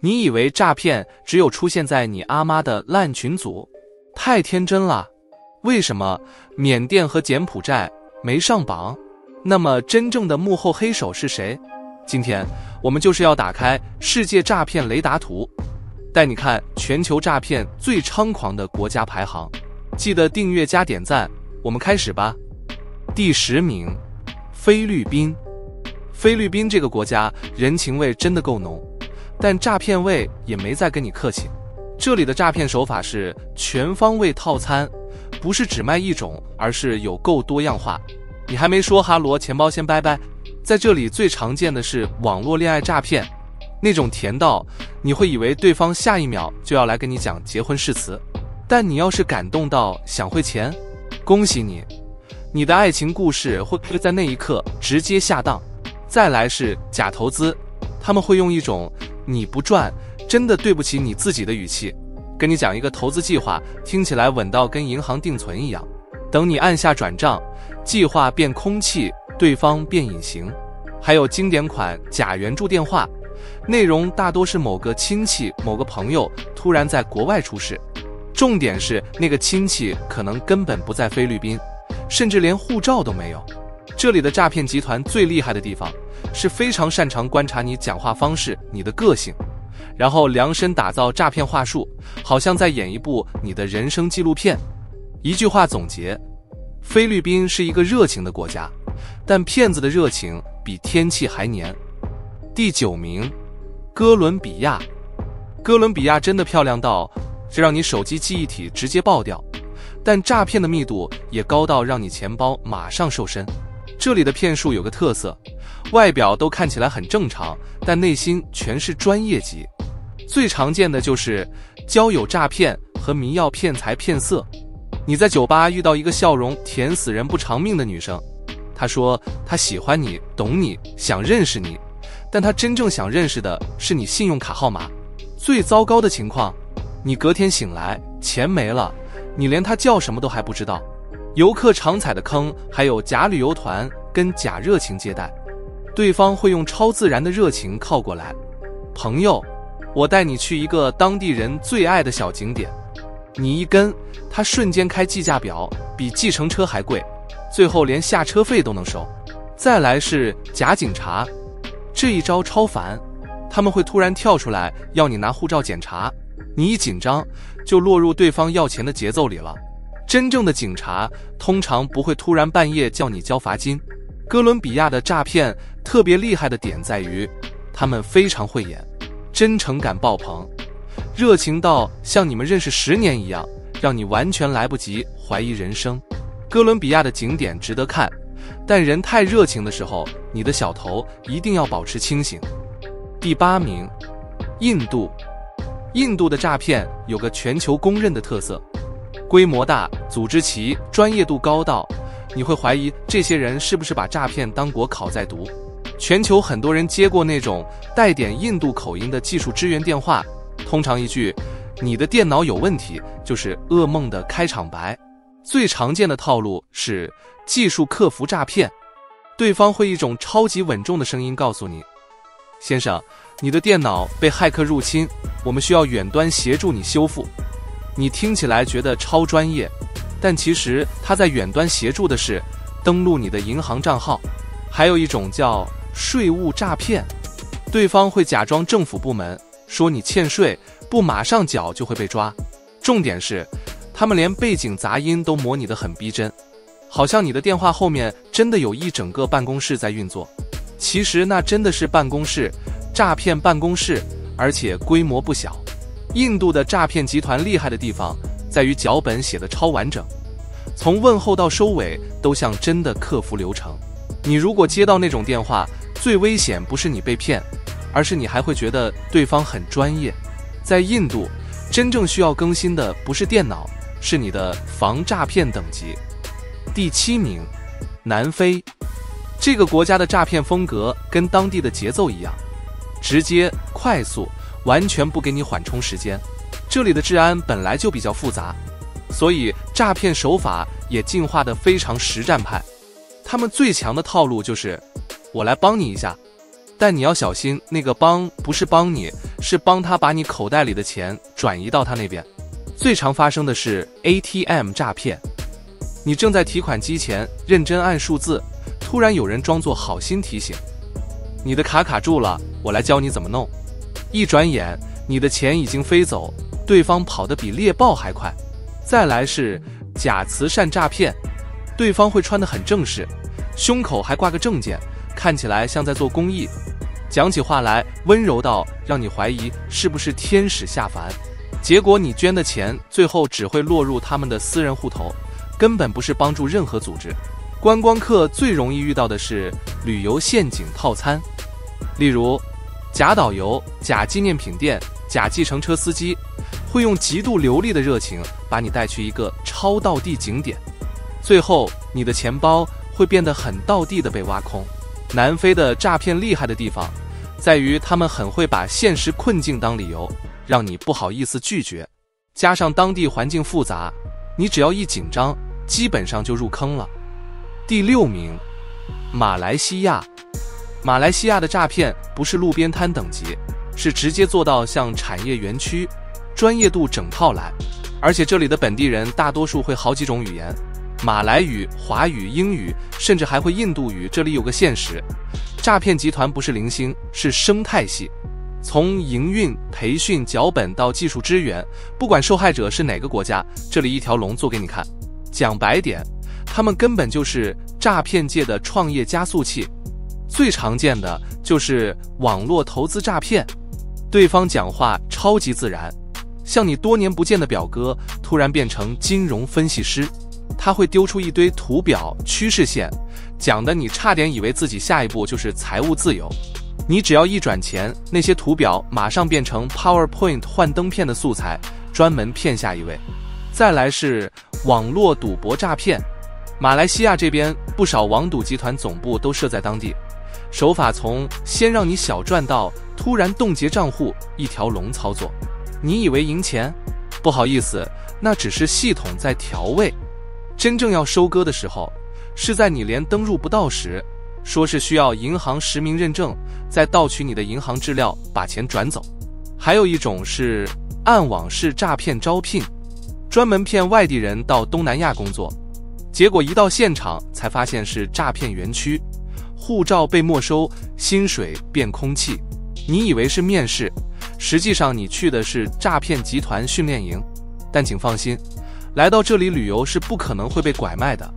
你以為詐騙只有出現在你阿媽的爛群組？太天真了。為什麼緬甸和柬埔寨沒上榜？那麼真正的幕後黑手是誰？今天我們就是要打開世界詐騙雷達圖，帶你看全球詐騙最猖狂的國家排行。記得訂閱加點讚，我們開始吧。第10名，菲律賓。菲律賓這個國家人情味真的夠濃，但詐騙味也沒再跟你客氣。這裡的詐騙手法是全方位套餐，不是只賣一種，而是有夠多樣化。你還沒說哈羅，錢包先拜拜。在這裡最常見的是網絡戀愛詐騙，那種甜到你會以為對方下一秒就要來跟你講結婚誓詞，但你要是感動到想匯錢，恭喜你，你的愛情故事會在那一刻直接下當。再來是假投資，他們會用一種你不賺真的對不起你自己的語氣跟你講一個投資計劃，聽起來穩到跟銀行定存一樣。等你按下轉賬，計劃變空氣，對方變隱形。還有經典款假援助電話，內容大多是某個親戚某個朋友突然在國外出事，重點是那個親戚可能根本不在菲律賓，甚至連護照都沒有。這裡的詐騙集團最厲害的地方是非常擅長觀察你講話方式，你的個性，然後量身打造詐騙話術，好像在演一部你的人生紀錄片。一句話總結，菲律賓是一個熱情的國家，但騙子的熱情比天氣還黏。第9名，哥倫比亞。哥倫比亞真的漂亮到這讓你手機記憶體直接爆掉，但詐騙的密度也高到讓你錢包馬上瘦身。這裡的騙術有個特色，外表都看起來很正常，但內心全是專業級。最常見的就是交友詐騙和迷藥騙財騙色。你在酒吧遇到一個笑容甜死人不償命的女生，她說她喜歡你，懂你，想認識你，但她真正想認識的是你信用卡號碼。最糟糕的情況，你隔天醒來錢沒了，你連她叫什麼都還不知道。遊客常踩的坑還有假旅遊團跟假熱情接待，對方會用超自然的熱情靠過來，朋友，我帶你去一個當地人最愛的小景點。你一跟，他瞬間開計價表，比計程車還貴，最後連下車費都能收。再來是假警察，這一招超煩，他們會突然跳出來要你拿護照檢查，你一緊張就落入對方要錢的節奏裡了。真正的警察通常不會突然半夜叫你交罰金。哥倫比亞的詐騙特別厲害的點在於，他們非常會演，真誠感爆棚，熱情到像你們認識10年一樣，讓你完全來不及懷疑人生。哥倫比亞的景點值得看，但人太熱情的時候，你的小頭一定要保持清醒。第8名，印度。印度的詐騙有個全球公認的特色，規模大，組織齊，專業度高到你會懷疑這些人是不是把詐騙當國考在讀。全球很多人接過那種帶點印度口音的技術支援電話，通常一句你的電腦有問題就是噩夢的開場白。最常見的套路是技術客服詐騙，對方會一種超級穩重的聲音告訴你，先生，你的電腦被骇客入侵，我們需要遠端協助你修復。你聽起来覺得超專業，但其實他在遠端協助的是登錄你的銀行賬號。還有一種叫稅務詐騙，對方會假裝政府部門，說你欠稅，不馬上繳就會被抓。重點是他們連背景雜音都模擬得很逼真，好像你的電話後面真的有一整個辦公室在運作，其實那真的是辦公室，詐騙辦公室，而且規模不小。印度的詐騙集团厲害的地方在於腳本寫得超完整，從問候到收尾都像真的客服流程。你如果接到那種電話，最危險不是你被騙，而是你還會覺得对方很專業。在印度，真正需要更新的不是電腦，是你的防詐騙等級。第7名，南非。這個國家的詐騙風格跟當地的節奏一樣，直接快速，完全不給你緩衝時間。這裡的治安本來就比較複雜，所以詐騙手法也進化得非常實戰派。他們最強的套路就是我來幫你一下，但你要小心，那個幫不是幫你，是幫他把你口袋裡的錢轉移到他那邊。最常發生的是 ATM 詐騙。你正在提款機前認真按數字，突然有人裝作好心提醒，你的卡卡住了，我來教你怎麼弄。一轉眼，你的錢已經飛走，對方跑得比獵豹還快。再來是假慈善詐騙，對方會穿得很正式，胸口還掛個證件，看起來像在做公益，講起話來溫柔到讓你懷疑是不是天使下凡。結果你捐的錢最後只會落入他們的私人戶頭，根本不是幫助任何組織。觀光客最容易遇到的是旅遊陷阱套餐，例如假導遊、假紀念品店、假計程車司機，會用極度流利的熱情把你帶去一個超道地景點，最後你的錢包會變得很道地的被挖空。南非的詐騙厲害的地方在於他們很會把現實困境當理由，讓你不好意思拒絕，加上當地環境複雜，你只要一緊張，基本上就入坑了。第6名，馬來西亞。馬來西亞的詐騙不是路邊攤等級，是直接做到像產業園區，專業度整套來，而且這裡的本地人大多數會好幾種語言，馬來語、華語、英語，甚至還會印度語。這裡有個現實，詐騙集團不是零星，是生態系。從營運、培訓、腳本到技術支援，不管受害者是哪個國家，這裡一條龍做給你看。講白點，他們根本就是詐騙界的創業加速器。最常見的就是網絡投資詐騙，對方講話超級自然，像你多年不見的表哥突然變成金融分析師，他會丟出一堆圖表、趨勢線，講得你差點以為自己下一步就是財務自由。你只要一轉錢，那些圖表馬上變成 PowerPoint 幻燈片的素材，專門騙下一位。再來是網絡賭博詐騙，馬來西亞這邊不少網賭集團總部都設在當地，手法從先讓你小賺到突然凍結賬戶，一條龍操作。你以為贏錢？不好意思，那只是系統在調味。真正要收割的時候，是在你連登入不到時，說是需要銀行實名認證，再盜取你的銀行資料，把錢轉走。還有一種是暗網式詐騙招聘，專門騙外地人到東南亞工作，結果一到現場才發現是詐騙園區，護照被沒收，薪水變空氣。你以為是面試，實際上你去的是詐騙集團訓練營。但請放心，來到這裡旅遊是不可能會被拐賣的，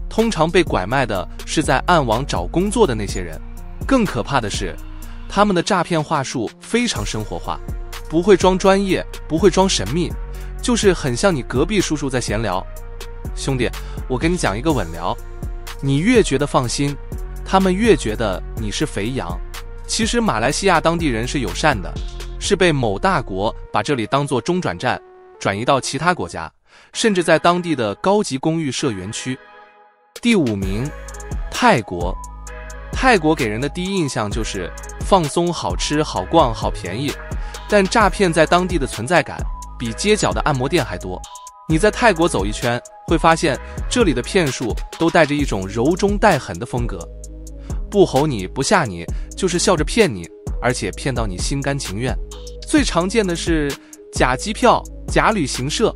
通常被拐賣的是在暗網找工作的那些人。更可怕的是，他們的詐騙話術非常生活化，不會裝專業，不會装神秘，就是很像你隔壁叔叔在閒聊。兄弟，我跟你講一個穩聊，你越覺得放心，他們越覺得你是肥羊。其實馬來西亞當地人是友善的，是被某大國把這裡當作中轉站，轉移到其他國家，甚至在當地的高級公寓設園區。第5名，泰國。泰國給人的第一印象就是放鬆、好吃、好逛、好便宜，但詐騙在當地的存在感比街角的按摩店還多。你在泰國走一圈，會發現這裡的騙術都帶着一種柔中帶狠的風格，不吼你不嚇你，就是笑着騙你，而且騙到你心甘情願。最常見的是假機票、假旅行社，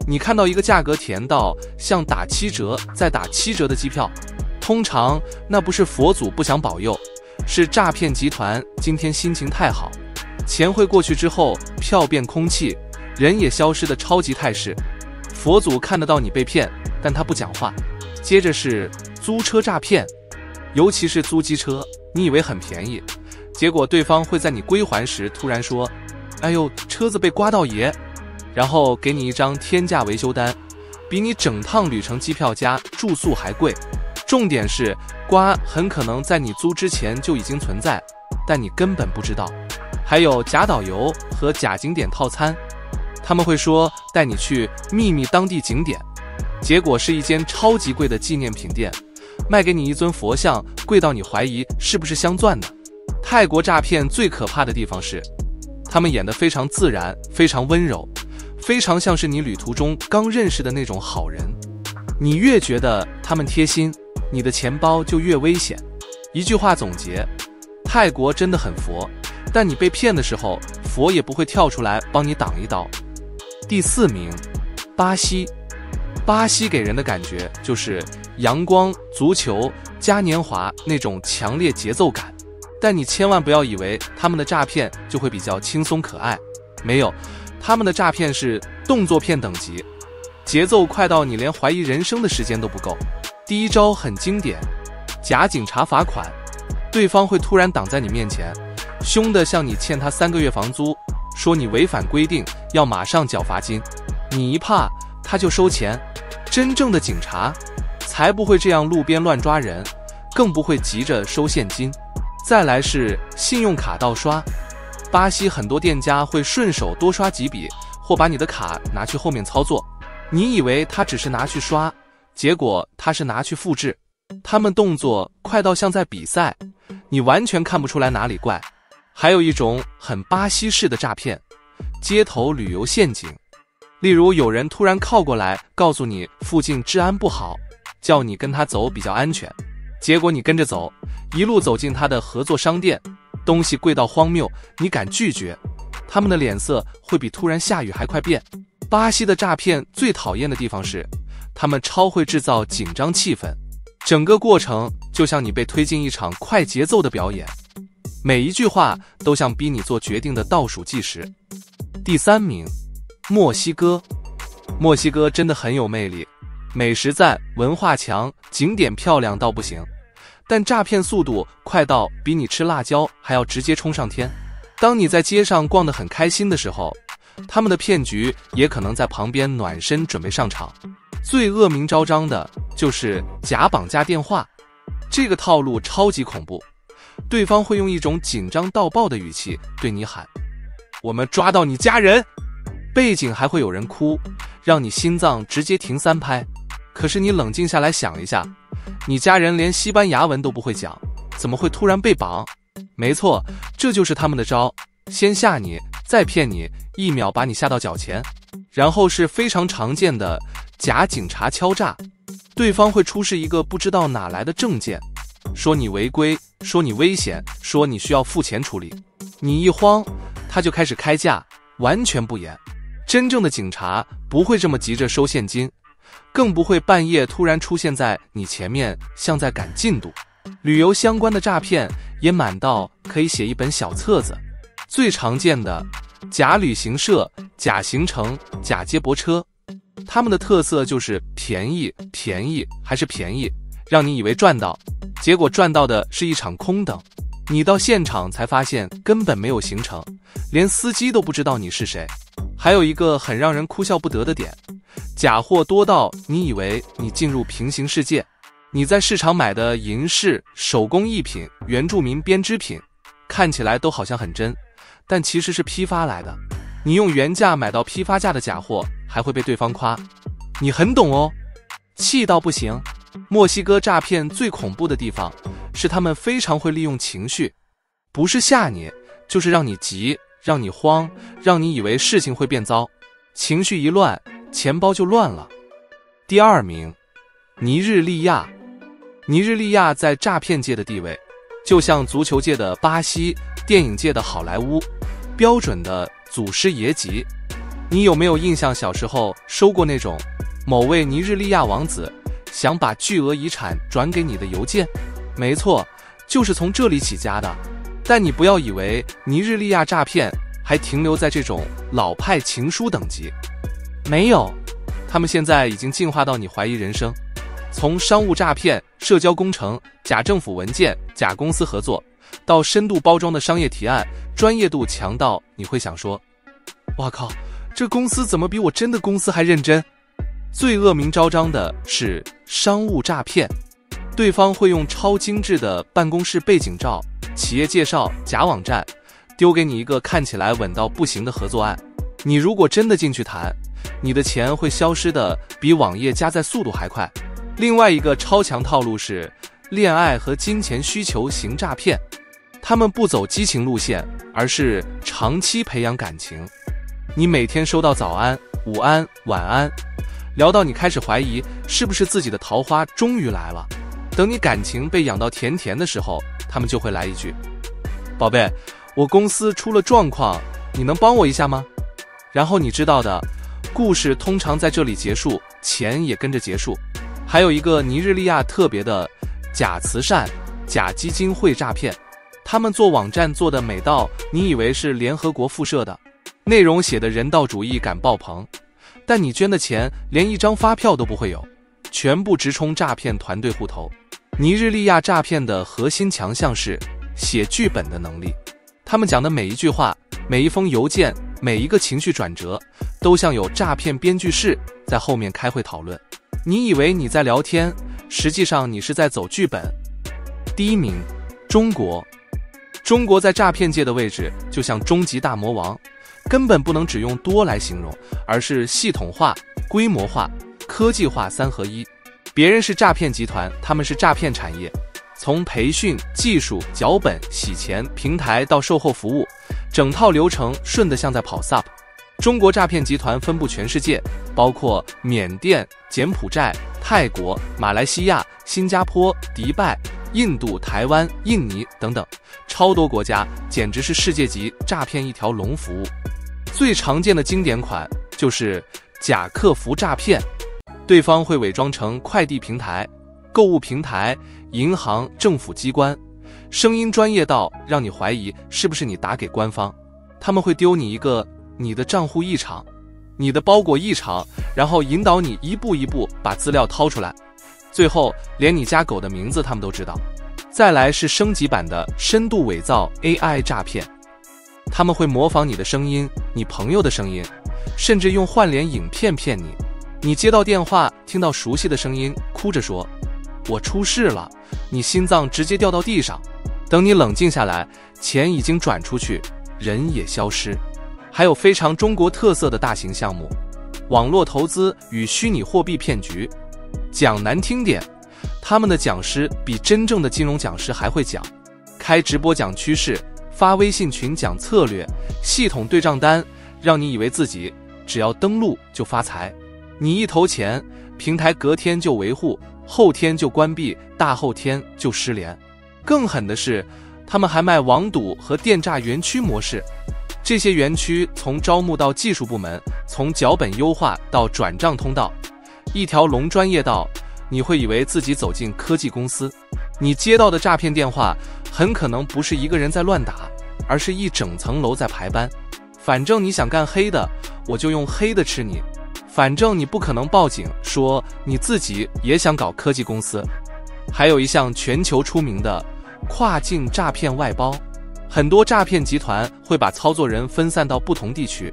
你看到一個價格甜到像打7折再打7折的機票，通常那不是佛祖不想保佑，是詐騙集团今天心情太好，錢會過去之後，票變空氣，人也消失的超級態勢。佛祖看得到你被騙，但他不講話。接着是租車詐騙，尤其是租機車，你以為很便宜，結果對方會在你歸還時突然說：“哎呦，車子被刮到爺。”然後給你一張天價維修單，比你整趟旅程機票加住宿還貴。重點是刮很可能在你租之前就已經存在，但你根本不知道。還有假導遊和假景點套餐，他們會說帶你去秘密當地景點，結果是一間超級貴的紀念品店，賣給你一尊佛像，貴到你懷疑是不是鑲鑽的。泰國詐騙最可怕的地方是，他們演得非常自然，非常溫柔，非常像是你旅途中剛認識的那種好人。你越覺得他們貼心，你的錢包就越危險。一句話總結，泰國真的很佛，但你被騙的時候，佛也不會跳出來幫你擋一刀。第4名，巴西。巴西給人的感覺就是陽光、足球、嘉年華那種強烈節奏感，但你千萬不要以為他們的詐騙就會比較輕鬆可愛，沒有，他們的詐騙是動作片等級，節奏快到你連懷疑人生的時間都不夠。第一招很經典，假警察罰款，對方會突然擋在你面前，兇的向你欠他3個月房租，說你違反規定要馬上繳罰金，你一怕他就收錢。真正的警察才不會這樣路邊亂抓人，更不會急着收現金。再來是信用卡盜刷，巴西很多店家會順手多刷幾筆，或把你的卡拿去後面操作，你以為他只是拿去刷，結果他是拿去複製。他們動作快到像在比賽，你完全看不出來哪裡怪。還有一種很巴西式的詐騙，街頭旅遊陷阱。例如有人突然靠過來告訴你附近治安不好，叫你跟他走比較安全，結果你跟着走，一路走進他的合作商店，東西貴到荒謬，你敢拒絕，他們的臉色會比突然下雨還快變。巴西的詐騙最討厭的地方是他們超會制造緊張氣氛，整個過程就像你被推進一場快節奏的表演，每一句話都像逼你做決定的倒數計時。第3名，墨西哥。墨西哥真的很有魅力，美食讚，文化強，景點漂亮到不行，但詐騙速度快到比你吃辣椒還要直接衝上天。當你在街上逛得很開心的時候，他們的騙局也可能在旁邊暖身準備上場。最惡名昭彰的就是假綁架電話，這個套路超級恐怖，對方會用一種緊張到爆的語氣對你喊，我們抓到你家人，背景還會有人哭，讓你心臟直接停3拍。可是你冷靜下來想一下，你家人連西班牙文都不会講，怎麼會突然被綁？沒錯，這就是他們的招，先嚇你，再騙你，1秒把你嚇到腳前。然後是非常常見的假警察敲詐，對方會出示一個不知道哪來的證件，說你違規，說你危險，說你需要付錢處理。你一慌，他就開始開價，完全不嚴。真正的警察不會這麼急着收現金，更不會半夜突然出現在你前面，像在趕進度。旅遊相關的詐騙也滿到可以寫一本小冊子。最常見的假旅行社、假行程、假接駁車，他們的特色就是便宜、便宜還是便宜，讓你以為賺到，結果賺到的是一場空等。你到現場才發現根本沒有行程，連司機都不知道你是誰。還有一個很讓人哭笑不得的點，假貨多到你以為你進入平行世界。你在市場買的銀飾、手工藝品、原住民編織品，看起來都好像很真，但其實是批發來的。你用原價買到批發價的假貨，還會被對方誇你很懂哦，氣到不行。墨西哥詐騙最恐怖的地方是他們非常会利用情緒，不是嚇你，就是讓你急，讓你慌，讓你以為事情會變糟，情緒一亂，錢包就亂了。第2名，尼日利亞。尼日利亞在詐騙界的地位，就像足球界的巴西，電影界的好萊塢，標準的祖師爺級。你有沒有印象小時候收過那種某位尼日利亞王子想把巨額遺產轉給你的郵件？沒錯，就是從這裡起家的。但你不要以為尼日利亞詐騙還停留在這種老派情書等級，沒有，他們現在已經進化到你懷疑人生。從商務詐騙、社交工程、假政府文件、假公司合作，到深度包裝的商業提案，專業度強到你會想說，哇靠，這公司怎麼比我真的公司還認真？最惡名昭彰的是商務詐騙，對方會用超精緻的辦公室背景照、企業介紹、假網站，丟給你一個看起來穩到不行的合作案。你如果真的進去談，你的錢會消失的比網頁加載速度還快。另外一個超強套路是戀愛和金錢需求型詐騙，他們不走激情路線，而是長期培養感情。你每天收到早安、午安、晚安，聊到你開始懷疑是不是自己的桃花終於來了。等你感情被養到甜甜的時候，他們就會來一句，寶貝，我公司出了狀況，你能幫我一下嗎？然後你知道的，故事通常在這裡結束，錢也跟着結束。還有一個尼日利亞特別的假慈善、假基金會詐騙，他們做網站做的美到你以為是聯合國附設的，內容寫的人道主義感爆棚，但你捐的錢連一張發票都不會有，全部直衝詐騙團隊戶頭。尼日利亞詐騙的核心強項是寫劇本的能力，他們講的每一句話、每一封郵件、每一個情緒轉折，都像有詐騙編劇室在後面開會討論。你以為你在聊天，實際上你是在走劇本。第一名，中國。中國在詐騙界的位置就像終極大魔王，根本不能只用多來形容，而是系統化、規模化、科技化三合一。別人是詐騙集團，他們是詐騙產業，從培訓、技術、腳本、洗錢、平台到售後服務，整套流程順得像在跑 SUP。中國詐騙集團分布全世界，包括緬甸、柬埔寨、泰國、馬來西亞、新加坡、迪拜、印度、台灣、印尼等等，超多國家，簡直是世界級詐騙一條龍服務。最常見的經典款就是假客服詐騙，對方會偽裝成快遞平台、購物平台、銀行、政府機關，聲音專業到讓你懷疑是不是你打給官方。他們會丟你一個你的賬戶異常，你的包裹異常，然後引導你一步一步把資料掏出來，最後連你家狗的名字他们都知道。再來是升級版的深度偽造 AI 詐騙，他們會模仿你的聲音、你朋友的聲音，甚至用換臉影片騙你。你接到電話，聽到熟悉的聲音，哭着說我出事了，你心臟直接掉到地上。等你冷靜下來，錢已經轉出去，人也消失。還有非常中國特色的大型項目，網絡投資與虛擬貨幣騙局。講難聽點，他們的講師比真正的金融講師還會講，開直播講趨勢，發微信群講策略，系統對賬單，讓你以為自己只要登錄就發財。你一投錢，平台隔天就維護，後天就關閉，大後天就失聯。更狠的是，他們還賣網賭和電詐園區模式。這些園區從招募到技術部門，從腳本優化到轉賬通道，一條龍專業到你會以為自己走進科技公司。你接到的詐騙電話很可能不是一個人在亂打，而是一整層樓在排班。反正你想幹黑的，我就用黑的吃你。反正你不可能報警說你自己也想搞科技公司。還有一項全球出名的跨境詐騙外包。很多詐騙集團會把操作人分散到不同地區，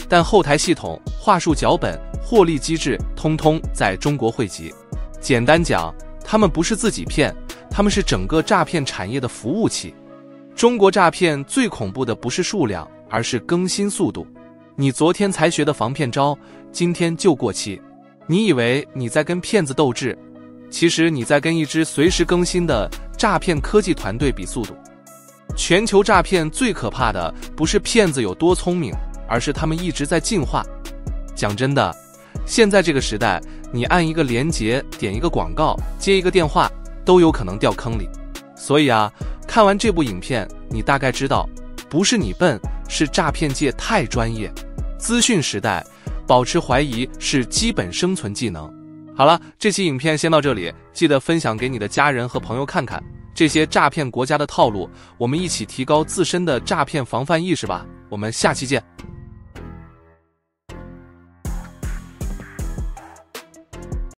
但後台系統、話術腳本、獲利機制通通在中國匯集。簡單講，他們不是自己騙，他們是整個詐騙產業的服務器。中國詐騙最恐怖的不是數量，而是更新速度。你昨天才學的防騙招，今天就過期。你以為你在跟騙子鬥智，其實你在跟一支隨時更新的詐騙科技團隊比速度。全球詐騙最可怕的不是騙子有多聰明，而是他們一直在進化。講真的，現在這個時代，你按一個連結，點一個廣告，接一個電話，都有可能掉坑裡。所以啊，看完這部影片，你大概知道，不是你笨，是詐騙界太專業。資訊時代，保持懷疑是基本生存技能。好了，這期影片先到這裡，記得分享給你的家人和朋友看看。這些詐騙國家的套路，我們一起提高自身的詐騙防範意識吧。我們下期見。